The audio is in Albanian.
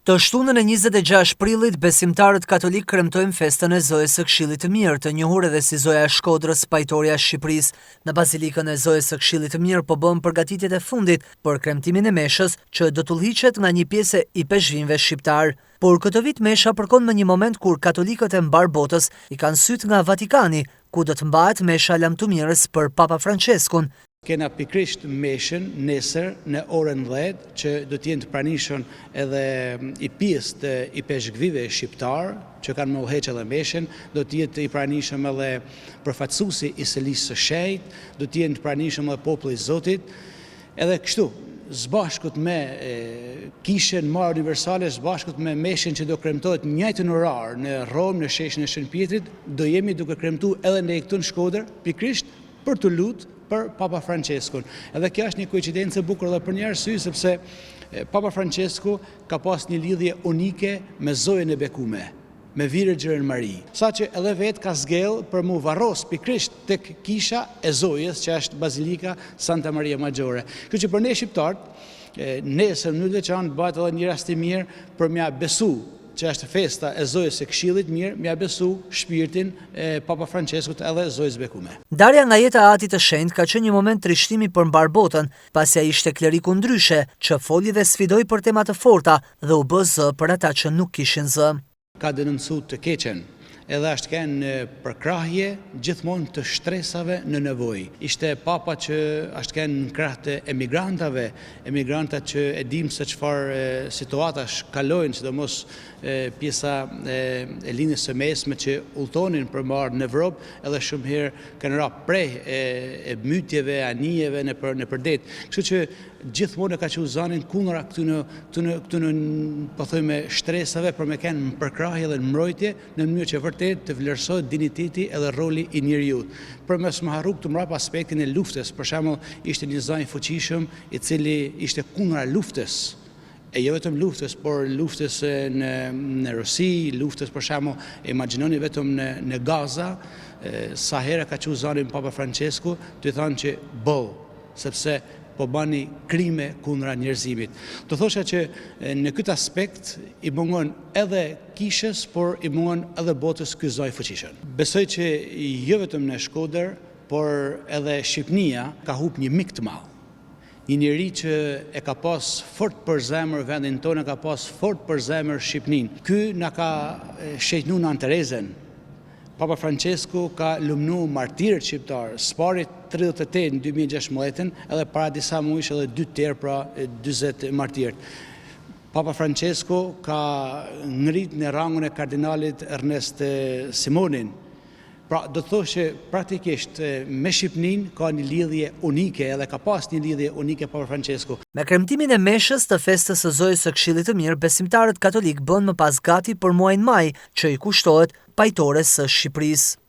Të shtunën e 26 prillit, besimtarët katolik kremtojnë festën e Zojës së Këshillit të Mirë, të njohur edhe si Zoja e Shkodrës, pajtoria e Shqipërisë. Në bazilikën e Zojës së Këshillit të Mirë po bën përgatitjet e fundit për kremtimin e meshës, që do të udhëhiqet nga një pjesë i peshqvinjve shqiptar. Por këtë vit mesha përkon në një moment kur katolikët e mbar botës i kanë syt nga Vatikani, ku do të mbahet mesha lamtumirës për Papa Franceskun. Kena pikrisht meshën nesër në orën 10 që do t'jenë të pranishëm edhe i pjesë i peshqvive shqiptar që kanë më uheq edhe meshën, do t'jetë i pranishëm edhe përfaqësuesi i Selisë së Shenjtë, do t'jenë të pranishëm edhe populli i Zotit, edhe kështu. Zbashkut me kishën Mare Universale, zbashkut me meshën që do kremtohet njëjtën orar në Rom, në sheshin e Shën Pjetrit, do jemi duke kremtu edhe ne këtu në Shkodër, pikrisht për të lutë për Papa Franceskun. Edhe kjo është një koincidencë e bukur edhe për një arsye, sepse Papa Francesku ka pas një lidhje unike me Zojën e bekume, me Virgjën Mari. Saqë edhe vetë ka zgell për mu varros pikrisht tek kisha e Zojës, që është Bazilika Santa Maria Maggiore. Kështu që për ne shqiptarët, nesër në veçantë bëhet edhe një rast i mirë për m'ia besu që është festa e Zojës së Këshillit Mirë, m'ia besu shpirtin e Papa Franceskut edhe Zojës bekume. Darja nga jeta e Atit të Shenjtë ka qenë një moment trishtimi për mbar botën, pasi ai ishte kleriku ndryshe, që foli dhe sfidoi për tema të forta dhe u bë zë për ata që nuk kishin zë. Ka denoncuar të keqen, edhe ashtë kanë përkrahje gjithmonë të shtresave në nevojë. Ishte papa që ashtë kanë në krah të emigrantave, emigrantat që e dim se çfarë situatash kalojnë, sidomos pjesa e linjës së mesme që udhtonin për marrë në Evropë, edhe shumë herë kanë rap prej e mytjeve, anijeve në përdet. Kështu që gjithmonë ka qenë zanin kundra këtyne po thojmë shtresave për me kanë përkrahje dhe mbrojtje në mënyrë që vërtet të vlerësohet dinjiteti edhe roli i njeriut. Për mes më harru këtë mrapa aspektin e luftës, për shembull ishte një zan i fuqishëm i cili ishte kundra luftës. E jo vetëm luftës, por luftës në Rusi, luftës për shembull, imagjinoni vetëm në Gaza, sa herë ka qenë zanin Papa Francesku të thonë që sepse po bani krime kundra njerëzimit. Do thosha që në këtë aspekt i mungon edhe kishës, por i mungon edhe botës ky zoj fuqishëm. Besoj që jo vetëm në Shkodër, por edhe Shqipnia ka humbur një mik të madh. Një njeri që e ka pas fort për zemër vendin tonë, ka pas fort për zemër Shqipninë. Ky na ka shëjtnu në Anterezën. Papa Francesku ka lumnu martirët shqiptarë, sparit 38 në 2016, edhe para disa mujsh edhe 2 tjerë, pra 20 martirët. Papa Francesku ka ngrit në rangun e kardinalit Ernest Simonin. Pra do të thosh që praktikisht me Shqipnin ka një lidhje unike, edhe ka pas një lidhje unike Papa Francesku. Me kremtimin e meshës të festës së Zojës së Këshillit të Mirë, besimtarët katolik bën më pas gati për muajin maj, që i kushtohet pajtores së Shqipërisë.